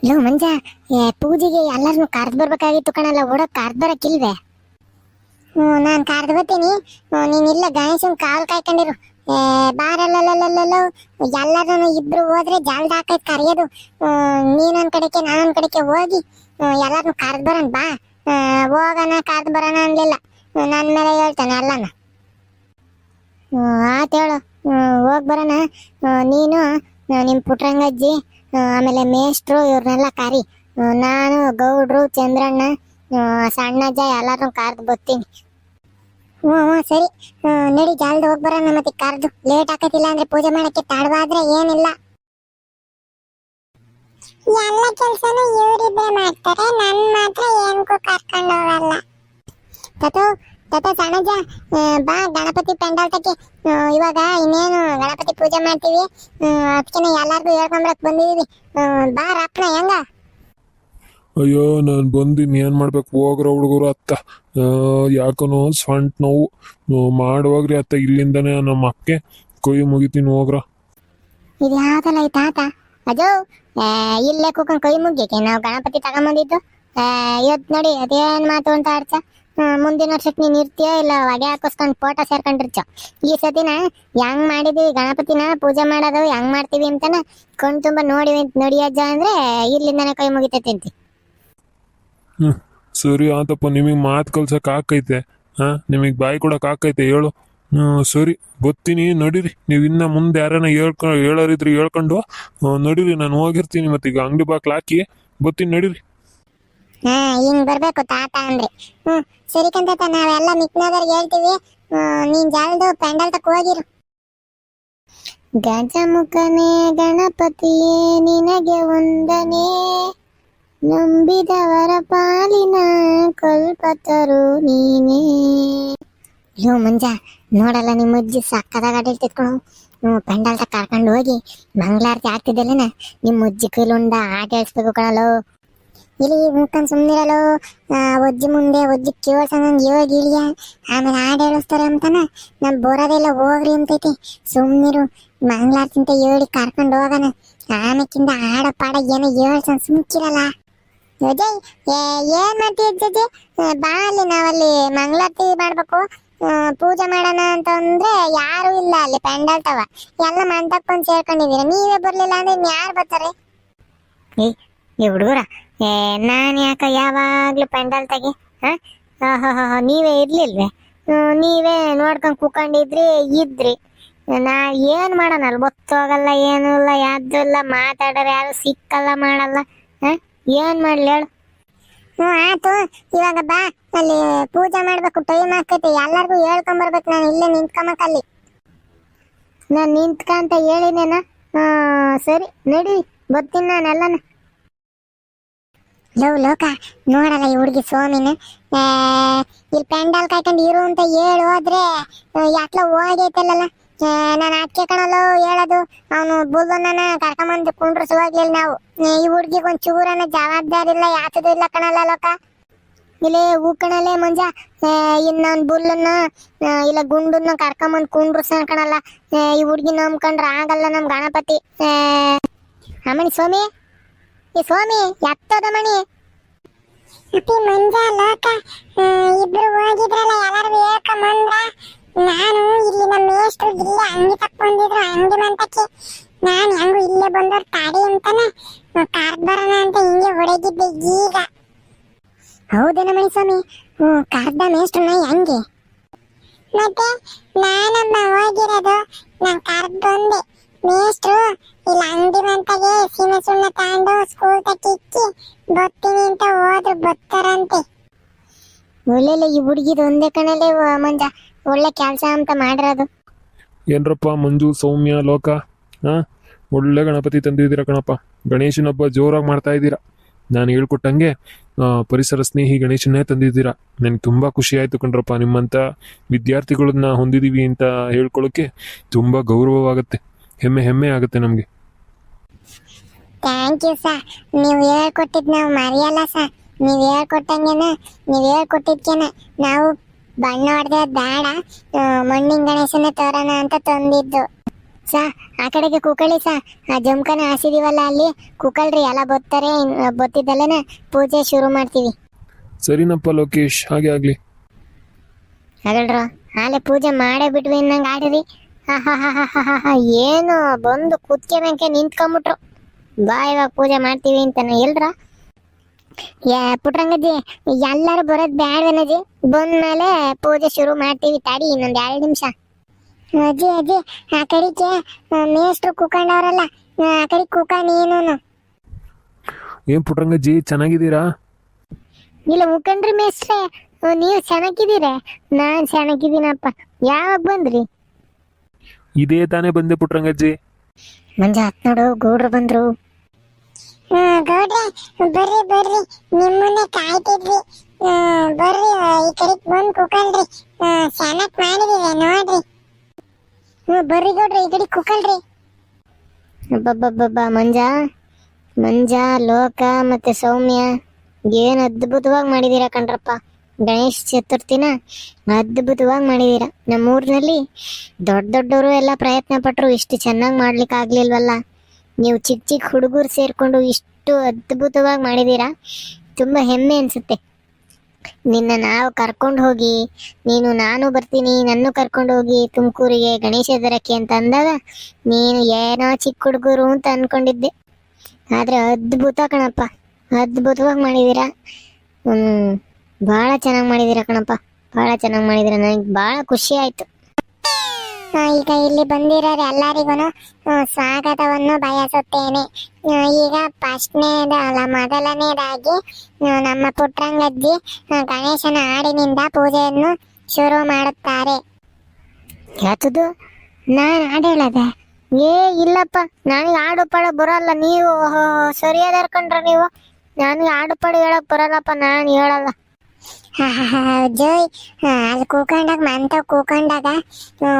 Low ಮಂಜ, ಪೂಜೆಗೆ ಎಲ್ಲಾರನ್ನು ಕರ್ದ್ ಬರ್ಬೇಕಾಗಿತ್ತು ಕಣಲ್ಲ, ಓಡೋಕ್ ಕರ್ದ್ ಬರಕ್ಕಿಲ್ವೇ? ನಾನ್ ಕರ್ದ್ ಬರ್ತೀನಿ, ನೀನ್ ಇಲ್ಲ ಗಣೇಶನ್ ಕಾಲ್ ಕಾಯ್ಕೊಂಡಿರು. ಬಾರಲ್ಲಲ್ಲಲ್ಲಲ್ಲೋ, ಎಲ್ಲಾರು ಇಬ್ರು ಹೋದ್ರೆ ಜಾಲ್ದ ಹಾಕೈತ್ ಕರೆಯೋದು. ನೀನೊಂದ್ ಕಡೆಗೆ ನಾನೊಂದ್ ಕಡೆಗೆ ಹೋಗಿ ಎಲ್ಲಾರನ್ನು ಕರ್ದ್ ಬರೋಣ ಬಾ. ಹೋಗೋಣ ಕರ್ದ್ ಬರೋಣ ಅನ್ಲಿಲ್ಲ, ನನ್ ಮೇಲೆ ಹೇಳ್ತಾನೆ ಎಲ್ಲಾನ. ಆತ ಹೇಳು, ಹೋಗ್ ಬರೋಣ. ನೀನು ನಿಮ್ ಪುಟ್ರಂಗಜ್ಜಿ ಆಮೇಲೆ ಮೇಷ್ಟ್ರು ಇವ್ರನ್ನೆಲ್ಲ ಕರಿ. ನಾನು ಗೌಡ್ರು ಚಂದ್ರಣ್ಣ ಸಣ್ಣಜ್ಜ ಎಲ್ಲಾರು ಕರ್ದು ಬರ್ತೀನಿ. ಹ್ಞೂ ಸರಿ, ನಡಿ ಜಲ್ದಿ ಹೋಗ್ ಬರೋಣ. ಮತ್ತೆ ಕರ್ದು ಲೇಟ್ ಆಕತಿಲ್ಲ ಅಂದ್ರೆ ಪೂಜೆ ಮಾಡಕ್ಕೆ ತಡವಾದ್ರೆ ಏನಿಲ್ಲ. ಎಲ್ಲ ಕೆಲ್ಸನೂ ಇವರಿಬ್ಬರೇ ಮಾಡ್ತಾರೆ, ನನ್ ಮಾತ್ರ ಏನ್ಕೂ ಕರ್ಕೊಂಡು ಹೋಗಲ್ಲ. ತತೋ ತತ ಸಣ್ಣಜ್ಜ, ಬಾ ಗಣಪತಿ ಪೆಂಡಾಲ್ ತಕ್ಕೆ. ಇವಾಗ ಇನ್ನೇನು ಗಣಪತಿ ಪೂಜೆ ಮಾಡ್ತೀವಿ, ಅದಕ್ಕೆ ಎಲ್ಲಾರ್ಗು ಹೇಳ್ಕೊಂಬರಕ್ ಬಂದಿದೀವಿ. ಬಾ ರಪ್ನ ಹೆಂಗ? ಅಯ್ಯೋ ನಾನು ಬಂದಿನಿ, ಏನು ಮಾಡ್ಬೇಕು? ಹೋಗ್ರ ಹುಡುಗರು ಅತ್ತ. ಯಾಕನೋ ಸೊಂಟ ನೋವು ಮಾಡುವಾಗ್ರಿ ಅತ್ತ. ಇಲ್ಲಿಂದನೇ ನಮ್ಮ ಅಕ್ಕೆ ಕೊಯ್ಯಿ ಮುಗಿತೀನಿ, ಹೋಗ್ರ. ಇದು ಯಾವ್ದಲ್ಲ ಈ ತಾತ ಅಜೋ, ಇಲ್ಲೇ ಕೂಕೊಂಡ್ ಕೈ ಮುಗ್ಯಕ್ಕೆ ನಾವು ಗಣಪತಿ ತಗೊಂಬಂದಿದ್ದು. ಇವತ್ತು ನೋಡಿ ಅದೇನ್ ಮಾತು ಅಂತ ಆಡ್ಸ. ಮುಂದಿನ ವರ್ಷಕ್ಕೆ ನೀನ್ ಇರ್ತೀಯ ಇಲ್ಲ ಹೊಗೆ ಹಾಕಿಸ್ಕೊಂಡ್ ಫೋಟೋ ಸೇರ್ಕೊಂಡಿರ್ಚ. ಈ ಸತಿನ ಹೆಂಗ್ ಮಾಡಿದೀವಿ ಗಣಪತಿನ ಪೂಜೆ ಮಾಡೋದು ಹೆಂಗ್ ಮಾಡ್ತೀವಿ ಅಂತಾನ ಕಣ್ ತುಂಬಾ ನೋಡಿ ಅಜ್ಜ ಅಂದ್ರೆ ಇಲ್ಲಿಂದಾನೆ ಕೈ ಮುಗಿತೈತಿ. ಸರಿ ಆತಪ್ಪ, ನಿಮಗೆ ಮಾತು ಕಲ್ಸಕ್ ಆಕೈತೆ, ನಿಮಗೆ ಬಾಯಿ ಕೊಡಕ್ ಆಕೈತೆ, ಹೇಳು. ಸರಿ ಗೊತ್ತೀನಿ, ನಡೀರಿ. ನೀವು ಇನ್ನ ಮುಂದೆ ಯಾರನ್ನ ಹೇಳೋರಿದ್ರಿ ಹೇಳ್ಕೊಂಡು ನಡೀರಿ. ನಾನು ಹೋಗಿರ್ತೀನಿ, ಮತ್ತೆ ಈಗ ಅಂಗಡಿ ಬಾಕ್ಲು ಹಾಕಿ ಗೊತ್ತೀನಿ, ನಡೀರಿ. ಹಿಂಗ್ ಬರ್ಬೇಕು ತಾತ ಅಂದ್ರೆ. ಸರಿ ಕಂತ, ನಾವೆಲ್ಲ ಮಿಕ್ನದವ್ರಿಗೆ ಹೇಳ್ತೀವಿ. ನೀನ್ ಜಲ್ದು ಪೆಂಡಲ್ ತಕ್ಕ ಹೋಗಿರು. ಗಜಮುಖನೇ ಗಣಪತಿಯೇ ನಿನಗೆ ವಂದನೆ, ನಂಬಿದವರ ಪಾಲಿನ ಕಲ್ಪತರು ನೀನೇ. ಯೋ ಮಂಜ, ನೋಡಲ್ಲ ನಿಮ್ಮ ಅಜ್ಜಿ ಸಕ್ಕದಾಗ ಅಡ್ಡ ತಿತ್ಕೊಂಡು ಪೆಂಡಾಲ್ ತಕ್ಕ ಕರ್ಕೊಂಡು ಹೋಗಿ ಮಂಗಳಾರತಿ ಆಗ್ತಿದ್ದಲ್ಲೇನ ನಿಮ್ಮ ಅಜ್ಜಿ ಕೈಲುಂಡ ಆಟ ಹೇಳ್ಸ್ಬೇಕು ಕಣಲು. ಇಲ್ಲಿ ಮುಖಂಡ್ ಸುಮ್ಮನಿರಲು, ಒಜ್ಜಿ ಮುಂದೆ ಒಜ್ಜಿ ಕೇಳ್ಸಂಗ್ ಯೋಗಿ ಇಳಿಯ ಆಮೇಲೆ ಹಾಡು ಹೇಳಿಸ್ತಾರೆ ಅಂತಾನ ನಮ್ ಬರೋದೆಲ್ಲ ಹೋಗ್ರಿ ಅಂತೈತಿ. ಸುಮ್ಮನಿರು, ಮಂಗಳಾರತಿ ಅಂತ ಹೇಳಿ ಕರ್ಕೊಂಡು ಹೋಗೋಣ. ಆಮೇಕಿಂದ ಹಾಡ ಪಾಡ ಏನೋ ಹೇಳ್ಸಂಗ್ ಸುಮ್ಕಿರಲ್ಲ. ಅಜಯ್, ಏನ್ ಮಾಡ್ತೀವಿ ಅಜ್ಜಿ? ಬಾ, ಅಲ್ಲಿ ನಾವಲ್ಲಿ ಮಂಗಳಾರತಿ ಮಾಡ್ಬೇಕು, ಪೂಜೆ ಮಾಡೋಣ ಅಂತ ಅಂದ್ರೆ ಯಾರು ಇಲ್ಲ ಅಲ್ಲಿ ಪೆಂಡಾಲ್ ತವ. ಎಲ್ಲ ಮಂಟಪಂದ್ ಸೇರ್ಕೊಂಡಿದೀರ, ನೀವೇ ಬರ್ಲಿಲ್ಲ ಅಂದ್ರೆ ಯಾರು ಬರ್ತಾರೆ? ಈ ಹುಡುಗರ, ನಾನ್ ಯಾಕ ಯಾವಾಗ್ಲೂ ಪೆಂಡಾಲ್ ತೆಗಿ? ನೀವೇ ಇರ್ಲಿಲ್ವೇ? ನೀವೇ ನೋಡ್ಕೊಂಡ್ ಕೂಕೊಂಡಿದ್ರಿ ಇದ್ರಿ. ನಾ ಏನ್ ಮಾಡೋಣ? ಅಲ್ಲಿ ಗೊತ್ತೋಗಲ್ಲ, ಏನು ಇಲ್ಲ, ಯಾವ್ದು ಇಲ್ಲ, ಮಾತಾಡೋರು ಯಾರು ಸಿಕ್ಕಲ್ಲ, ಮಾಡಲ್ಲ. ಏನ್ ಮಾಡ್ಲಿ ಹೇಳು? ಆಯ್ತು, ಇವಾಗ ಬಾ, ಅಲ್ಲಿ ಪೂಜೆ ಮಾಡ್ಬೇಕು, ಟೈಮ್ ಆಕೈತಿ. ಎಲ್ಲಾರ್ಗು ಹೇಳ್ಕೊಂಬರ್ಬೇಕು. ನಾನು ಇಲ್ಲೇ ನಿಂತ್ಕೊಂಬಕಲ್ಲಿ. ನಾನ್ ನಿಂತ್ಕಂತ ಹೇಳಿನೇನ? ಸರಿ ನಡಿ, ಬರ್ತೀನಿ ನಾನೆಲ್ಲನ. ಲೋಕ ನೋಡಲ್ಲ ಈ ಹುಡುಗಿ ಸೋಮಿನ, ಇಲ್ಲಿ ಪೆಂಡಾಲ್ ಕಾಯ್ಕೊಂಡು ಇರು ಅಂತ ಹೇಳಿ ಹೋದ್ರೆ ಯಾಕ್ಲ ಹೋಗೈತಲ್ಲ. ನಾನು ಅದಕ್ಕೆ ಕಣಲ್ಲೋ ಹೇಳೋದು, ಅವನು ಬುಲ್ದನ್ನ ಕರ್ಕೊಂಬಂದು ಕುಂಡ್ರಸುವಾಗ್ಲಿಲ್ಲ ನಾವು. ಈ ಹುಡ್ಗಿಗೆ ಒಂದ್ ಚೂರನ್ನ ಜವಾಬ್ದಾರಿ ಇಲ್ಲ, ಯಾತದು ಇಲ್ಲ ಕಣಲ್ಲ ಲೋಕ. ಇಲ್ಲೇ ಹೂ ಕಣಲ್ಲೇ ಮಂಜ, ಇನ್ನೊಂದ್ ಬುಲ್ಲನ್ನ ಇಲ್ಲ ಗುಂಡನ್ನ ಕರ್ಕೊಂಬಂದ್ ಕುಂಡ್ರಸ ಕಣಲ್ಲ. ಈ ಹುಡ್ಗಿ ನಂಬ್ಕೊಂಡ್ರ ಆಗಲ್ಲ ನಮ್ ಗಣಪತಿ. ಅಮ್ಮಣಿ ಸೋಮಿ, ಈ ಸೋಮಿ ಎತ್ತದ ಮಣಿ. ಅಪ್ಪಿ ಮಂಜ ಲೋಕ ಇಬ್ರು ಹೋಗಿದ್ರಲ್ಲ, ಎಲ್ಲಾರು ಹೇಳ್ಕೊಂಬಂದ್ರ. ನಾನು ಇಲ್ಲಿ ನಮ್ಮ ಮೇಷ್ಟ್ರು ಇಲ್ಲೇ ಅಂಗಿ ತಕ್ಕೊಂಡಿದ್ರು, ಅಂಗಿ ಮಂತಕ್ಕೆ ನಾನು ಹೆಂಗು ಇಲ್ಲೇ ಬಂದವ್ರು ತಾಡಿ ಅಂತಾನೆ ಕರ್ದ್ ಬರೋಣ ಅಂತ ಹಿಂಗೆ ಹೊಡಗಿದ್ದೆ ಈಗ. ಹೌದೇನ ಮಣಿ ಸ್ವಾಮಿ? ಕರ್ದ ಮೇಷ್ಟ್ರನ್ನ ಹೆಂಗೆ? ಮತ್ತೆ ನಾನಮ್ಮ ಹೋಗಿರೋದು, ನಾನು ಕರ್ದ್ ಬಂದೆ. ಮೇಷ್ಟ್ರು ಇಲ್ಲ ಅಂಗಡಿ ಮಂತಾಗೆ ಸೀಮೆ ಸುಣ್ಣ ತಗೊಂಡು ಸ್ಕೂಲ್ ತಕ್ಕಿಕ್ಕಿ ಬರ್ತೀನಿ ಅಂತ ಹೋದ್ರು, ಬರ್ತಾರಂತೆ. ಒಳ್ಳೆ ಈ ಹುಡುಗಿದು ಒಂದೇ ಕಣಲ್ಲೇ ಮಂಜ ಒಳ್ಳೆ ಕೆಲಸ ಅಂತ ಮಾಡಿರೋದು. ಏನ್ರಪ್ಪ ಮಂಜು, ಸೌಮ್ಯ, ಲೋಕ, ಒಳ್ಳೆ ಗಣಪತಿ ತಂದಿದ್ದೀರಾ ಕಣಪ್ಪ. ಗಣೇಶನ ಹಬ್ಬ ಜೋರಾಗಿ ಮಾಡ್ತಾ ಇದ್ದೀರಾ. ನಾನು ಹೇಳ್ಕೊಟ್ಟಂಗೆ ಪರಿಸರ ಸ್ನೇಹಿ ಗಣೇಶನ್ನೇ ತಂದಿದ್ದೀರಾ. ನನಗೆ ತುಂಬ ಖುಷಿ ಆಯಿತು ಕಣ್ರಪ್ಪ. ನಿಮ್ಮಂಥ ವಿದ್ಯಾರ್ಥಿಗಳನ್ನ ಹೊಂದಿದ್ದೀವಿ ಅಂತ ಹೇಳ್ಕೊಳ್ಳೋಕ್ಕೆ ತುಂಬ ಗೌರವವಾಗುತ್ತೆ, ಹೆಮ್ಮೆ ಆಗುತ್ತೆ ನಮಗೆ. ಥ್ಯಾಂಕ್ ಯು ಸರ್, ನೀವು ಹೇಳ್ಕೊಟ್ಟಿದ್ ನಾವು ಮರೆಯಲ್ಲ ಸರ್. ನೀವು ಹೇಳ್ಕೊಟ್ಟಂಗೆನ, ನೀವು ಹೇಳ್ಕೊಟ್ಟಿದ್ಕೆನ ನಾವು ಬಣ್ಣ ಹೊಡೆದ ಬೇಡ, ಮಣ್ಣಿನ ಗಣೇಶನ ತರೋಣ ಅಂತ ತಂದಿದ್ದು. ಸಾ ಆ ಕಡೆಗೆ ಕೂಕಳಿ ಸಾ ಆ ಜಮ್ಕನ ಹಾಸಿದೀವಲ್ಲ ಅಲ್ಲಿ ಕೂಕಳ್ರಿ ಎಲ್ಲ ಬತ್ತಾರೆ ಬತ್ತಿದ್ದಲ್ಲನ ಪೂಜೆ ಶುರು ಮಾಡ್ತೀವಿ. ಸರಿನಪ್ಪ ಲೋಕೇಶ್, ಹಾಗೆ ಆಗ್ಲಿ. ಹಾಗಲ್ರ ಆಲೆ ಪೂಜೆ ಮಾಡೇ ಬಿಟ್ವಿ ಇನ್ನಂಗೆ ಆಡಿರಿ. ಏನು ಬಂದು ಕುತ್ಕೆ ಮ್ಯಾಂಕೆ ನಿಂತ್ಕೊಂಬಿಟ್ರು. ಬಾ ಇವಾಗ ಪೂಜೆ ಮಾಡ್ತೀವಿ ಅಂತಾನೆ ಎಲ್ರ. ಪುಟ್ರಂಗಜ್ಜಿ ಎಲ್ಲರೂ ಬರೋದ್ ಬ್ಯಾಡ್ವೇನಜ್ಜಿ, ಬಂದ್ಮೇಲೆ ಪೂಜೆ ಶುರು ಮಾಡ್ತೀವಿ ತಡಿ ಇನ್ನೊಂದ್ 2 ನಿಮಿಷ. ಅಜ್ಜಿ ಅಜ್ಜಿ ಆ ಕಡೆಗೆ ಮೇಷ್ಟ್ರು ಕೂಕೊಂಡವ್ರಲ್ಲ, ಆ ಕಡೆ ಕೂಕ ನೀನು. ಏನ್ ಪುಟ್ರಂಗಜ್ಜಿ ಚೆನ್ನಾಗಿದ್ದೀರಾ? ಇಲ್ಲ ಮುಖಂಡ್ರಿ ಮೇಷ್ಟ್ರೆ, ನೀವು ಚೆನ್ನಾಗಿದ್ದೀರ? ನಾನ್ ಚೆನ್ನಾಗಿದ್ದೀನಪ್ಪ. ಯಾವಾಗ ಬಂದ್ರಿ? ಇದೇ ತಾನೇ ಬಂದೆ ಪುಟ್ರಂಗಜ್ಜಿ. ಮಂಜ ಹತ್ ನೋಡು ಗೌಡ್ರು ಬಂದ್ರು. ಗೌಡ್ರೆ ಬರ್ರಿ ಬರ್ರಿ, ನಿಮ್ಮನ್ನೇ ಕಾಯ್ತಿದ್ವಿ. ಬರ್ರಿ ಈ ಕಡೆ ಬಂದ್ ಕುಕಲ್ರಿ, ಚೆನ್ನಾಗ್ ಮಾಡಿದೀವಿ ನೋಡ್ರಿ. ಬರ್ರಿ ಗೌಡ್ರಿ ಈ ಕಡೆ ಕುಕಲ್ರಿ. ಮಂಜ ಲೋಕ ಮತ್ತೆ ಸೌಮ್ಯ ಏನ್ ಅದ್ಭುತವಾಗಿ ಮಾಡಿದೀರಾ ಕಣ್ರಪ್ಪ. ಗಣೇಶ್ ಚತುರ್ಥಿನ ಅದ್ಭುತವಾಗಿ ಮಾಡಿದೀರ. ನಮ್ಮೂರಿನಲ್ಲಿ ದೊಡ್ಡವರು ಎಲ್ಲ ಪ್ರಯತ್ನ ಪಟ್ರು ಇಷ್ಟು ಚೆನ್ನಾಗಿ ಮಾಡ್ಲಿಕ್ಕೆ ಆಗ್ಲಿಲ್ವಲ್ಲ. ನೀವು ಚಿಕ್ಕ ಚಿಕ್ಕ ಹುಡುಗರು ಸೇರ್ಕೊಂಡು ಇಷ್ಟು ಅದ್ಭುತವಾಗಿ ಮಾಡಿದೀರಾ, ತುಂಬಾ ಹೆಮ್ಮೆ ಅನ್ಸುತ್ತೆ. ನಿನ್ನ ನಾವು ಕರ್ಕೊಂಡು ಹೋಗಿ, ನಾನು ಬರ್ತೀನಿ ನನ್ನ ಕರ್ಕೊಂಡು ಹೋಗಿ ತುಮಕೂರಿಗೆ ಗಣೇಶ ದರಕ್ಕೆ ಅಂತ ಅಂದಾಗ ನೀನು ಏನೋ ಚಿಕ್ಕ ಹುಡುಗರು ಅಂತ ಅನ್ಕೊಂಡಿದ್ದೆ. ಆದ್ರೆ ಅದ್ಭುತ ಕಣಪ್ಪ, ಅದ್ಭುತವಾಗಿ ಮಾಡಿದೀರಾ. ಭಾಳ ಚೆನ್ನಾಗಿ ಮಾಡಿದೀರ ಕಣಪ್ಪ, ಭಾಳ ಚೆನ್ನಾಗಿ ಮಾಡಿದೀರ. ನನಗೆ ಭಾಳ ಖುಷಿ ಆಯ್ತು. ಈಗ ಇಲ್ಲಿ ಬಂದಿರೋರು ಎಲ್ಲರಿಗೂ ಸ್ವಾಗತವನ್ನು ಬಯಸುತ್ತೇನೆ. ಈಗ ಮೊದಲನೇದಾಗಿ ನಮ್ಮ ಪುಟ್ರಂಗಜ್ಜಿ ಗಣೇಶನ ಹಾಡಿನಿಂದ ಪೂಜೆಯನ್ನು ಶುರು ಮಾಡುತ್ತಾರೆ. ಯಾತದು ನಾನು ಹಾಡು ಹೇಳದೆ? ಇಲ್ಲಪ್ಪ, ನನಗೆ ಹಾಡು ಪಾಡು ಬರಲ್ಲ. ನೀವು ಸರಿಯಾದ ಕಣ್ರ ನೀವು. ನನಗೆ ಹಾಡು ಪಾಡು ಹೇಳಕ್ ಬರಲ್ಲಪ್ಪ, ನಾನು ಹೇಳಲ್ಲ. ಜೋಯ್ ಅಲ್ಲಿ ಕೂಕೊಂಡಾಗ ಮಂತವ್ ಕೂಕೊಂಡಾಗ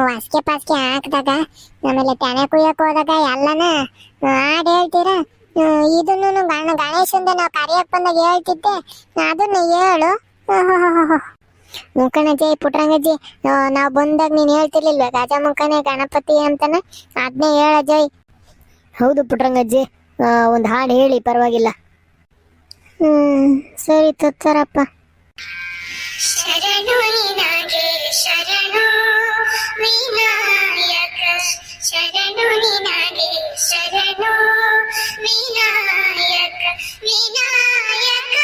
ವಾಸ್ಕೆ ಪಾಸ್ಕೆ ಹಾಕ್ದಾಗ ಆಮೇಲೆ ತೆನೆ ಕುಯ್ಯಕ್ ಹೋದಾಗ ಎಲ್ಲನ ಹಾಡು ಹೇಳ್ತೀರಾ. ಇದನ್ನು ಗಣೇಶಂದ ನಾವು ಕರಿಯಕ್ ಬಂದಾಗ ಹೇಳ್ತಿದ್ದೆ, ಅದನ್ನ ಹೇಳು. ಮುಖಣಜ್ಜಿ ಪುಟ್ರಂಗಜ್ಜಿ ನಾವು ಬಂದಾಗ ನೀನ್ ಹೇಳ್ತಿರ್ಲಿಲ್ವ ಗಜಮುಖನೇ ಗಣಪತಿ ಅಂತಾನೆ, ಅದನ್ನೇ ಹೇಳ ಜೈ. ಹೌದು ಪುಟ್ರಂಗಜ್ಜಿ, ಒಂದು ಹಾಡು ಹೇಳಿ ಪರವಾಗಿಲ್ಲ. ಸರಿ ತೊತ್ತರಪ್ಪ. ಶರಣು ನಿನಗೆ ಶರಣು ವಿನಾಯಕ, ಶರಣು ನಿನಗೆ ಶರಣು ವಿನಾಯಕ, ವಿನಾಯಕ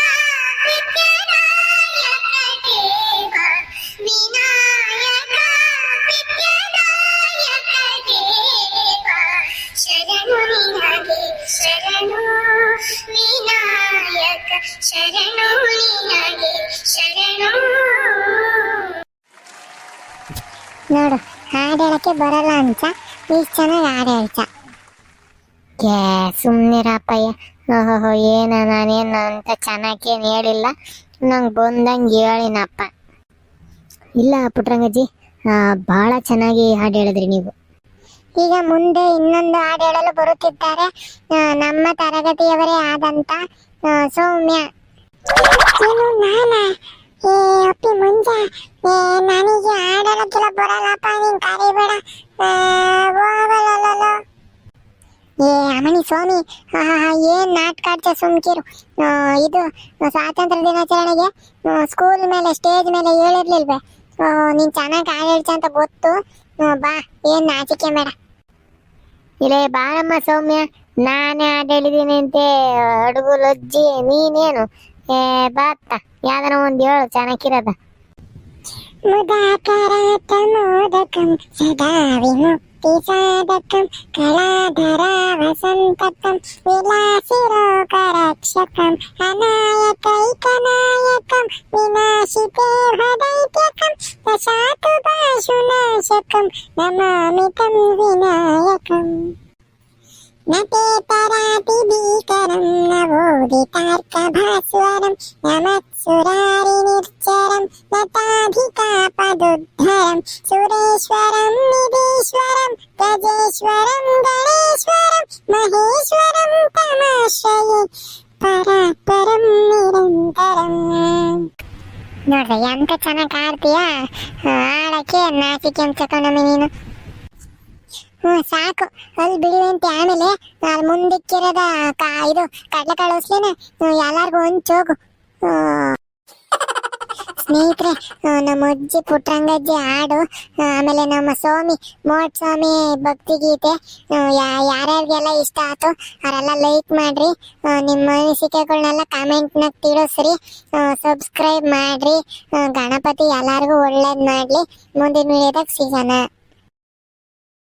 ವಿದ್ಯಾನಾಯಕ ದೇವ, ವಿನಾಯಕ ವಿದ್ಯಾನಾಯಕ ದೇವ, ಶರಣು ನಿನಗೆ ಶರಣು ವಿನಾಯಕ, ಶರಣು ನಿನಗೆ ಶರಣು. ನೋಡು ಹಾಡು ಹೇಳಕ್ಕೆ ಬರಲ್ಲ ಅಂತ ಇಷ್ಟು ಚೆನ್ನಾಗಿ ಹಾಡು ಹೇಳ್ತ. ಸುಮ್ಮನಿರಪ್ಪಯ್ಯ. ಓಹೋ ನಾನೇನು ಅಂತ ಚೆನ್ನಾಗೇನು ಹೇಳಿಲ್ಲ, ನಂಗೆ ಬಂದಂಗೆ ಹೇಳಿನಪ್ಪ. ಇಲ್ಲ ಪುಟ್ರಂಗಜ್ಜಿ, ಭಾಳ ಚೆನ್ನಾಗಿ ಹಾಡು ಹೇಳಿದ್ರಿ ನೀವು. ಈಗ ಮುಂದೆ ಇನ್ನೊಂದು ಹಾಡು ಹೇಳಲು ಬರುತ್ತಿದ್ದಾರೆ ನಮ್ಮ ತರಗತಿಯವರೇ ಆದಂತ ಸೌಮ್ಯ. ಅಪ್ಪಿ ಮುಂಜ ನನಗೆ ಹಾಡಲಕ್ಕೆಲ್ಲ ಬರಲ್ಲಪ್ಪ, ನೀನ್ ಕರಿಬೇಡ. ಅಮ್ಮನಿ ಸ್ವಾಮಿ, ಏನ್ ನಾಟಕ ಆಡ್ತ ಸುಮ್ಕಿರು. ಇದು ಸ್ವಾತಂತ್ರ್ಯ ದಿನಾಚರಣೆಗೆ ಸ್ಕೂಲ್ ಮೇಲೆ ಸ್ಟೇಜ್ ಮೇಲೆ ಹೇಳಿರ್ಲಿಲ್ವೇ, ನೀನ್ ಚೆನ್ನಾಗಿ ಹಾಡು ಹೇಳ್ತ ಅಂತ ಗೊತ್ತು. ಬಾ, ಏನ್ ನಾಚಿಕೆ ಬೇಡ. ಇಲ್ಲೇ ಬಾರಮ್ಮ ಸೌಮ್ಯ, ನಾನೇ ಹಾಡು ಹೇಳಿದೀನಿ ಅಂತೆ ಅಡುಗು ಲಜ್ಜಿ ನೀನೇನು. ಬಾತ್ತ ಯಾವ್ದಾರ ಒಂದು ಹೇಳು ಚೆನ್ನಾಗಿರೋದ. ಮುದಾಕರಾತ ಮೋದಕಂ ಸದಾ ವಿಮುಕ್ತಿ ಸಾಧಕಂ ಕಲಾಧರ ವಸಂತಕಂ ವಿಲಾಸಿರೋಗರಕ್ಷಕಂ ಅನಾಯಕೈಕನಾಯಕಂ ವಿನಾಶಿತೆ ಹೃದೈತ್ಯಕಂ ದಶಾತು ಭಾಷುನಾಶಕಂ ನಮಾಮಿ ತಂ ವಿನಾಯಕಂ. ನತೇತರಾತಿ ಭೀಕರಂ ನವೋದಿತಾರ್ಕಭಾಸ್ವರಂ ನಮತ್ಸುರಾರಿ ನಿರ್ಜರಂ ನತಾಧಿಕಾಪದುದ್ಧರಂ ಸುರೇಶ್ವರಂ ನಿಧೀಶ್ವರಂ ಗಜೇಶ್ವರಂ ಗಣೇಶ್ವರಂ ಮಹೇಶ್ವರಂ ತಮಾಶ್ರಯೇ ಪರಾತ್ಪರಂ ನಿರಂತರಂ. ನೋಡ್ರಿ ಎಂತ ಚೆನ್ನಾಗಿ ಆಡ್ತೀಯ, ಆಡಕ್ಕೆ ನಾಚಿಕೆ ಅನ್ಸಕೊಂಡಮ್ಮಿ ನೀನು. ಸಾಕು ಅಲ್ಲಿ ಬಿಡುವಂತೆ. ಆಮೇಲೆ ಅಲ್ಲಿ ಮುಂದಕ್ಕಿರೋದ ಇದು ಕಡ್ಲೆಕಾಳು ಉಸ್ಲಿನ ಎಲ್ಲಾರ್ಗು ಹಂಚೋಗು. ಸ್ನೇಹಿತರೆ, ನಮ್ಮ ಅಜ್ಜಿ ಪುಟ್ರಂಗಜ್ಜಿ ಹಾಡು, ಆಮೇಲೆ ನಮ್ಮ ಸ್ವಾಮಿ ಮೋಟ್ ಸ್ವಾಮಿ ಭಕ್ತಿಗೀತೆ ಯಾರ್ಯಾರಿಗೆಲ್ಲ ಇಷ್ಟ ಆಯ್ತು ಅವರೆಲ್ಲ ಲೈಕ್ ಮಾಡ್ರಿ. ನಿಮ್ಮ ಅನಿಸಿಕೆಗಳನ್ನೆಲ್ಲ ಕಾಮೆಂಟ್ನಾಗ ತಿಳಿಸ್ರಿ. ಸಬ್ಸ್ಕ್ರೈಬ್ ಮಾಡ್ರಿ. ಗಣಪತಿ ಎಲ್ಲರಿಗೂ ಒಳ್ಳೇದ್ ಮಾಡ್ಲಿ. ಮುಂದಿನ ವಿಡಿಯೋದಾಗ ಸಿಗೋಣ.